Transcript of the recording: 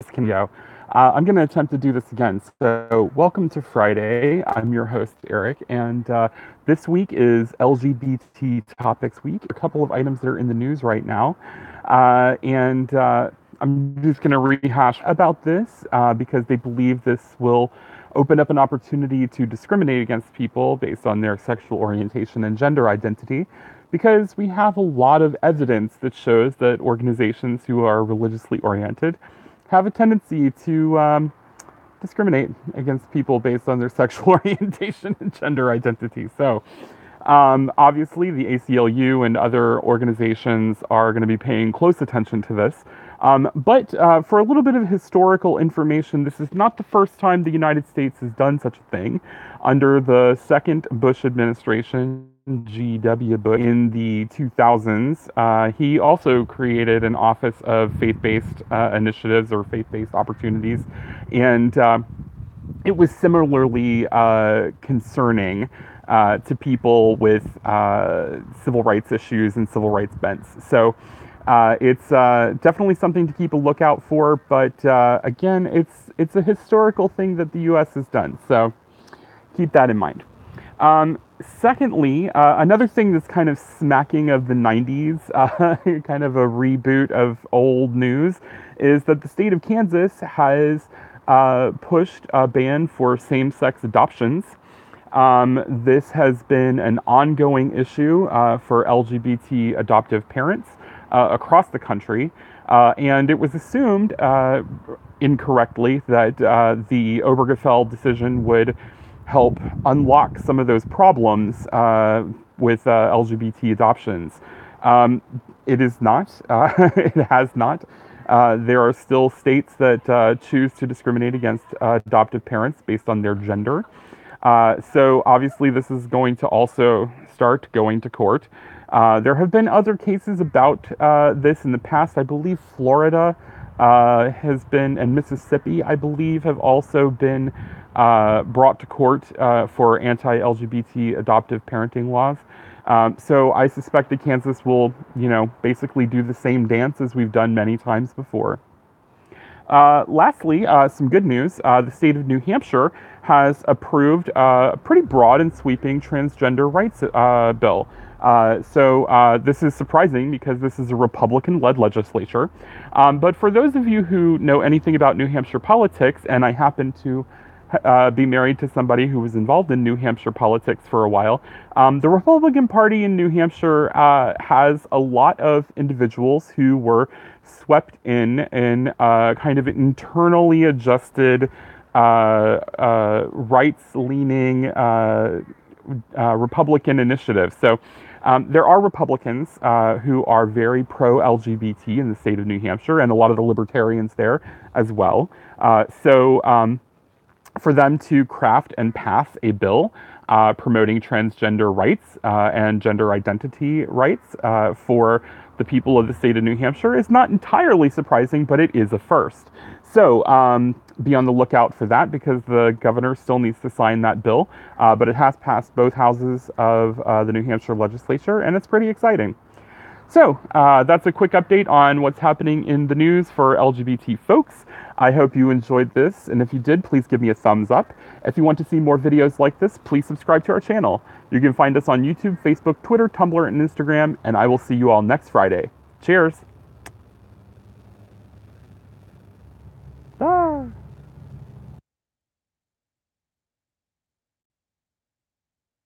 This can go. I'm going to attempt to do this again. So, welcome to Friday. I'm your host, Eric, and this week is LGBT Topics Week. A couple of items that are in the news right now. And I'm just going to rehash about this because they believe this will open up an opportunity to discriminate against people based on their sexual orientation and gender identity. Because we have a lot of evidence that shows that organizations who are religiously oriented have a tendency to discriminate against people based on their sexual orientation and gender identity. So, obviously, the ACLU and other organizations are going to be paying close attention to this. But for a little bit of historical information, this is not the first time the United States has done such a thing. Under the second Bush administration, G.W. Bush, in the 2000s, he also created an Office of Faith-Based Initiatives or Faith-Based Opportunities. And it was similarly concerning to people with civil rights issues and civil rights bents. So it's definitely something to keep a lookout for. But again, it's a historical thing that the U.S. has done. So keep that in mind. Secondly, another thing that's kind of smacking of the 90s, kind of a reboot of old news, is that the state of Kansas has pushed a ban for same-sex adoptions. This has been an ongoing issue for LGBT adoptive parents across the country, and it was assumed incorrectly that the Obergefell decision would help unlock some of those problems with LGBT adoptions. It is not. It has not. There are still states that choose to discriminate against adoptive parents based on their gender. So obviously this is going to also start going to court. There have been other cases about this in the past. I believe Florida has been, and Mississippi, I believe, have also been brought to court for anti-LGBT adoptive parenting laws. So I suspect that Kansas will, basically do the same dance as we've done many times before. Lastly, some good news. The state of New Hampshire has approved a pretty broad and sweeping transgender rights bill. So this is surprising because this is a Republican-led legislature. But for those of you who know anything about New Hampshire politics, and I happen to be married to somebody who was involved in New Hampshire politics for a while. The Republican Party in New Hampshire has a lot of individuals who were swept in kind of internally adjusted, rights-leaning Republican initiatives. So there are Republicans who are very pro-LGBT in the state of New Hampshire, and a lot of the libertarians there as well. So for them to craft and pass a bill promoting transgender rights and gender identity rights for the people of the state of New Hampshire is not entirely surprising, but it is a first. So be on the lookout for that because the governor still needs to sign that bill, but it has passed both houses of the New Hampshire legislature, and it's pretty exciting. So that's a quick update on what's happening in the news for LGBT folks. I hope you enjoyed this, and if you did, please give me a thumbs up. If you want to see more videos like this, please subscribe to our channel. You can find us on YouTube, Facebook, Twitter, Tumblr, and Instagram, and I will see you all next Friday. Cheers!